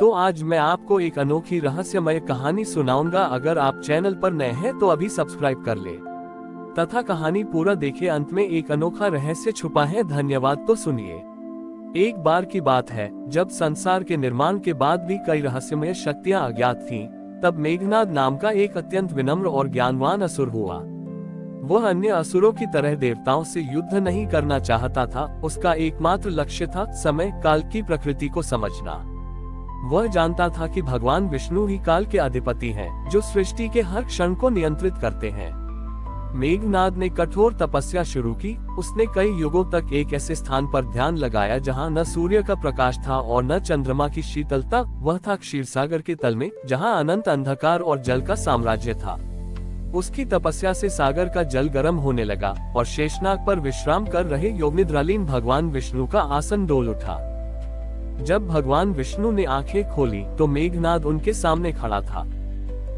तो आज मैं आपको एक अनोखी रहस्यमय कहानी सुनाऊंगा। अगर आप चैनल पर नए हैं तो अभी सब्सक्राइब कर ले तथा कहानी पूरा देखे। अंत में एक अनोखा रहस्य छुपा है। धन्यवाद। तो सुनिए। एक बार की बात है, जब संसार के निर्माण के बाद भी कई रहस्यमय शक्तियां अज्ञात थीं, तब मेघनाद नाम का एक अत्यंत विनम्र और ज्ञानवान असुर हुआ। वह अन्य असुरों की तरह देवताओं से युद्ध नहीं करना चाहता था। उसका एकमात्र लक्ष्य था समय काल की प्रकृति को समझना। वह जानता था कि भगवान विष्णु ही काल के अधिपति हैं, जो सृष्टि के हर क्षण को नियंत्रित करते हैं। मेघनाद ने कठोर तपस्या शुरू की। उसने कई युगों तक एक ऐसे स्थान पर ध्यान लगाया जहां न सूर्य का प्रकाश था और न चंद्रमा की शीतलता। वह था क्षीरसागर के तल में, जहां अनंत अंधकार और जल का साम्राज्य था। उसकी तपस्या से सागर का जल गर्म होने लगा और शेषनाग पर विश्राम कर रहे योगनिद्रालीन भगवान विष्णु का आसन डोल उठा। जब भगवान विष्णु ने आंखें खोली तो मेघनाद उनके सामने खड़ा था।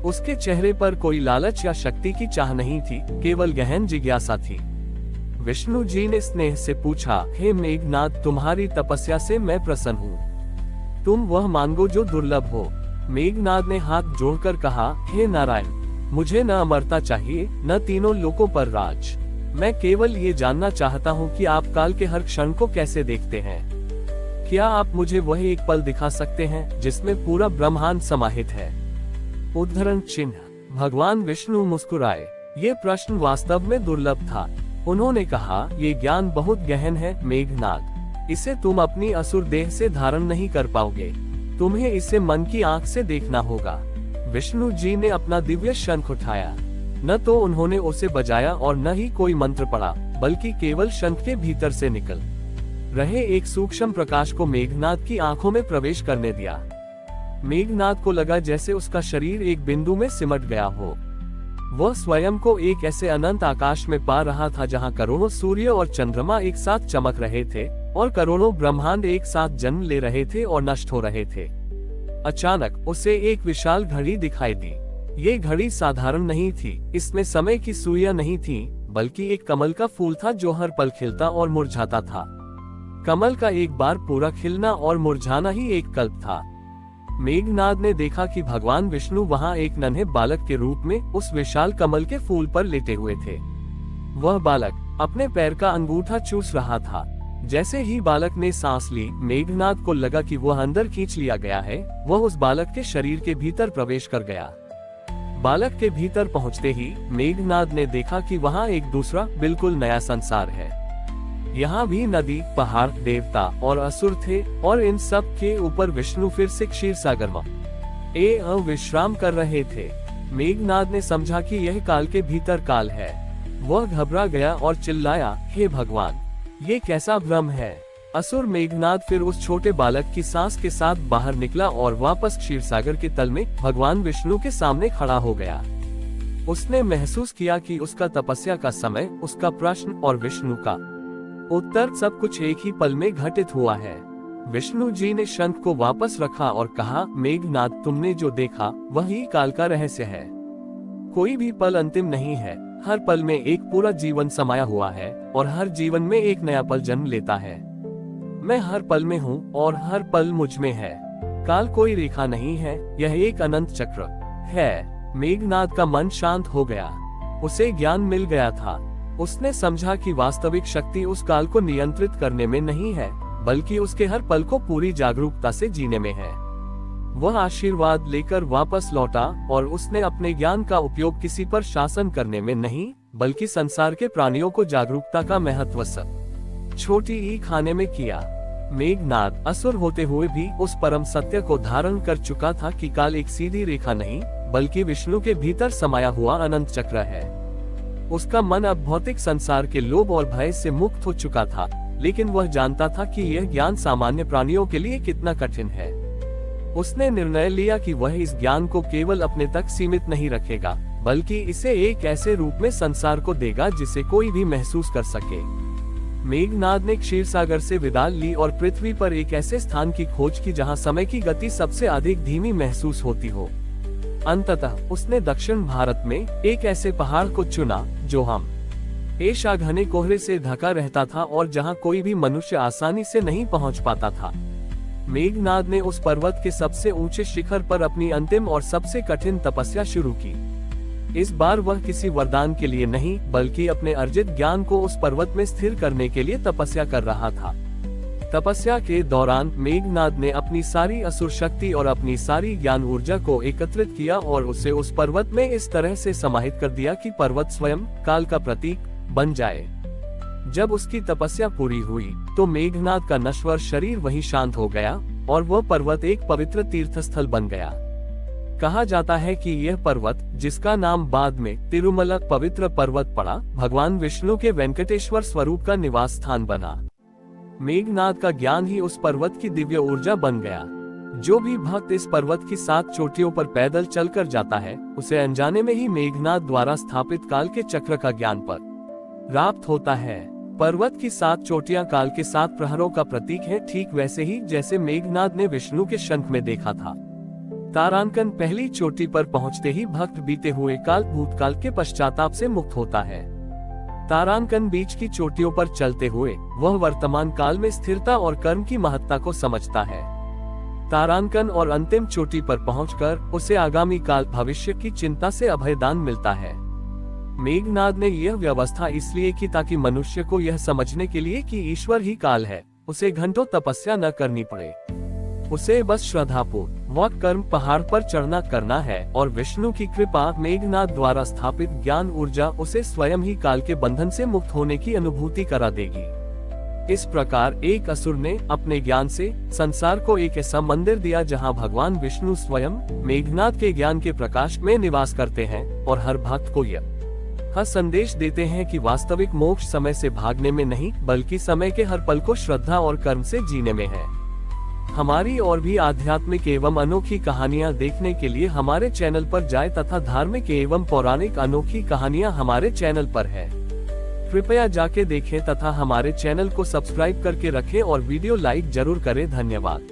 उसके चेहरे पर कोई लालच या शक्ति की चाह नहीं थी, केवल गहन जिज्ञासा थी। विष्णु जी ने स्नेह से पूछा, हे मेघनाद, तुम्हारी तपस्या से मैं प्रसन्न हूँ। तुम वह मांगो जो दुर्लभ हो। मेघनाद ने हाथ जोड़कर कहा, हे नारायण, मुझे न अमरता चाहिए, न तीनों लोकों पर राज। मैं केवल ये जानना चाहता हूँ कि आप काल के हर क्षण को कैसे देखते हैं। क्या आप मुझे वह एक पल दिखा सकते हैं जिसमें पूरा ब्रह्मांड समाहित है? उद्धरण चिन्ह। भगवान विष्णु मुस्कुराए। ये प्रश्न वास्तव में दुर्लभ था। उन्होंने कहा, ये ज्ञान बहुत गहन है मेघनाद। इसे तुम अपनी असुर देह से धारण नहीं कर पाओगे। तुम्हें इसे मन की आंख से देखना होगा। विष्णु जी ने अपना दिव्य शंख उठाया। न तो उन्होंने उसे बजाया और न ही कोई मंत्र पढ़ा, बल्कि केवल शंख के भीतर से निकल रहे एक सूक्ष्म प्रकाश को मेघनाद की आंखों में प्रवेश करने दिया। मेघनाद को लगा जैसे उसका शरीर एक बिंदु में सिमट गया हो। वह स्वयं को एक ऐसे अनंत आकाश में पा रहा था जहां करोड़ों सूर्य और चंद्रमा एक साथ चमक रहे थे और करोड़ों ब्रह्मांड एक साथ जन्म ले रहे थे और नष्ट हो रहे थे। अचानक उसे एक विशाल घड़ी दिखाई दी। ये घड़ी साधारण नहीं थी। इसमें समय की सुइयां नहीं थी, बल्कि एक कमल का फूल था जो हर पल खिलता और मुरझाता था। कमल का एक बार पूरा खिलना और मुरझाना ही एक कल्प था। मेघनाद ने देखा कि भगवान विष्णु वहां एक नन्हे बालक के रूप में उस विशाल कमल के फूल पर लेटे हुए थे। वह बालक अपने पैर का अंगूठा चूस रहा था। जैसे ही बालक ने सांस ली, मेघनाद को लगा कि वह अंदर खींच लिया गया है। वह उस बालक के शरीर के भीतर प्रवेश कर गया। बालक के भीतर पहुंचते ही मेघनाद ने देखा कि वहां एक दूसरा बिल्कुल नया संसार है। यहाँ भी नदी, पहाड़, देवता और असुर थे और इन सब के ऊपर विष्णु फिर से क्षीरसागर में विश्राम कर रहे थे। मेघनाद ने समझा कि यह काल के भीतर काल है। वह घबरा गया और चिल्लाया, हे भगवान, ये कैसा भ्रम है। असुर मेघनाद फिर उस छोटे बालक की सांस के साथ बाहर निकला और वापस क्षीरसागर के तल में भगवान विष्णु के सामने खड़ा हो गया। उसने महसूस किया कि उसका तपस्या का समय, उसका प्रश्न और विष्णु का उत्तर सब कुछ एक ही पल में घटित हुआ है। विष्णु जी ने शंख को वापस रखा और कहा, मेघनाद, तुमने जो देखा वही काल का रहस्य है। कोई भी पल अंतिम नहीं है। हर पल में एक पूरा जीवन समाया हुआ है और हर जीवन में एक नया पल जन्म लेता है। मैं हर पल में हूँ और हर पल मुझ में है। काल कोई रेखा नहीं है, यह एक अनंत चक्र है। मेघनाद का मन शांत हो गया। उसे ज्ञान मिल गया था। उसने समझा कि वास्तविक शक्ति उस काल को नियंत्रित करने में नहीं है, बल्कि उसके हर पल को पूरी जागरूकता से जीने में है। वह आशीर्वाद लेकर वापस लौटा और उसने अपने ज्ञान का उपयोग किसी पर शासन करने में नहीं, बल्कि संसार के प्राणियों को जागरूकता का महत्व सब छोटी ही खाने में किया। मेघनाद असुर होते हुए भी उस परम सत्य को धारण कर चुका था कि काल एक सीधी रेखा नहीं, बल्कि विष्णु के भीतर समाया हुआ अनंत चक्र है। उसका मन अब भौतिक संसार के लोभ और भय से मुक्त हो चुका था, लेकिन वह जानता था कि यह ज्ञान सामान्य प्राणियों के लिए कितना कठिन है। उसने निर्णय लिया कि वह इस ज्ञान को केवल अपने तक सीमित नहीं रखेगा, बल्कि इसे एक ऐसे रूप में संसार को देगा जिसे कोई भी महसूस कर सके। मेघनाद ने क्षीरसागर से विदा ली और पृथ्वी पर एक ऐसे स्थान की खोज की जहां समय की गति सबसे अधिक धीमी महसूस होती हो। अंततः उसने दक्षिण भारत में एक ऐसे पहाड़ को चुना जो हमेशा घने कोहरे से ढका रहता था और जहां कोई भी मनुष्य आसानी से नहीं पहुंच पाता था। मेघनाद ने उस पर्वत के सबसे ऊंचे शिखर पर अपनी अंतिम और सबसे कठिन तपस्या शुरू की। इस बार वह किसी वरदान के लिए नहीं, बल्कि अपने अर्जित ज्ञान को उस पर्वत में स्थिर करने के लिए तपस्या कर रहा था। तपस्या के दौरान मेघनाद ने अपनी सारी असुर शक्ति और अपनी सारी ज्ञान ऊर्जा को एकत्रित किया और उसे उस पर्वत में इस तरह से समाहित कर दिया कि पर्वत स्वयं काल का प्रतीक बन जाए। जब उसकी तपस्या पूरी हुई तो मेघनाद का नश्वर शरीर वहीं शांत हो गया और वह पर्वत एक पवित्र तीर्थस्थल बन गया। कहा जाता है कि यह पर्वत, जिसका नाम बाद में तिरुमला पवित्र पर्वत पड़ा, भगवान विष्णु के वेंकटेश्वर स्वरूप का निवास स्थान बना। मेघनाद का ज्ञान ही उस पर्वत की दिव्य ऊर्जा बन गया। जो भी भक्त इस पर्वत की 7 चोटियों पर पैदल चलकर जाता है, उसे अनजाने में ही मेघनाद द्वारा स्थापित काल के चक्र का ज्ञान प्राप्त होता है। पर्वत की 7 चोटियां काल के 7 प्रहरों का प्रतीक है, ठीक वैसे ही जैसे मेघनाद ने विष्णु के शंख में देखा था। तारांकन पहली चोटी पर पहुंचते ही भक्त बीते हुए काल भूतकाल के पश्चाताप से मुक्त होता है। तारांकन बीच की चोटियों पर चलते हुए वह वर्तमान काल में स्थिरता और कर्म की महत्ता को समझता है। तारांकन और अंतिम चोटी पर पहुंचकर उसे आगामी काल भविष्य की चिंता से अभयदान मिलता है। मेघनाद ने यह व्यवस्था इसलिए की ताकि मनुष्य को यह समझने के लिए कि ईश्वर ही काल है, उसे घंटों तपस्या न करनी पड़े। उसे बस श्रद्धापूर्वक कर्म पहाड़ पर चढ़ना करना है और विष्णु की कृपा मेघनाद द्वारा स्थापित ज्ञान ऊर्जा उसे स्वयं ही काल के बंधन से मुक्त होने की अनुभूति करा देगी। इस प्रकार एक असुर ने अपने ज्ञान से संसार को एक ऐसा मंदिर दिया जहां भगवान विष्णु स्वयं मेघनाद के ज्ञान के प्रकाश में निवास करते हैं और हर भक्त को यह संदेश देते हैं कि वास्तविक मोक्ष समय से भागने में नहीं, बल्कि समय के हर पल को श्रद्धा और कर्म से जीने में है। हमारी और भी आध्यात्मिक एवं अनोखी कहानियां देखने के लिए हमारे चैनल पर जाएं तथा धार्मिक एवं पौराणिक अनोखी कहानियां हमारे चैनल पर है। कृपया जाके देखें तथा हमारे चैनल को सब्सक्राइब करके रखें और वीडियो लाइक जरूर करें। धन्यवाद।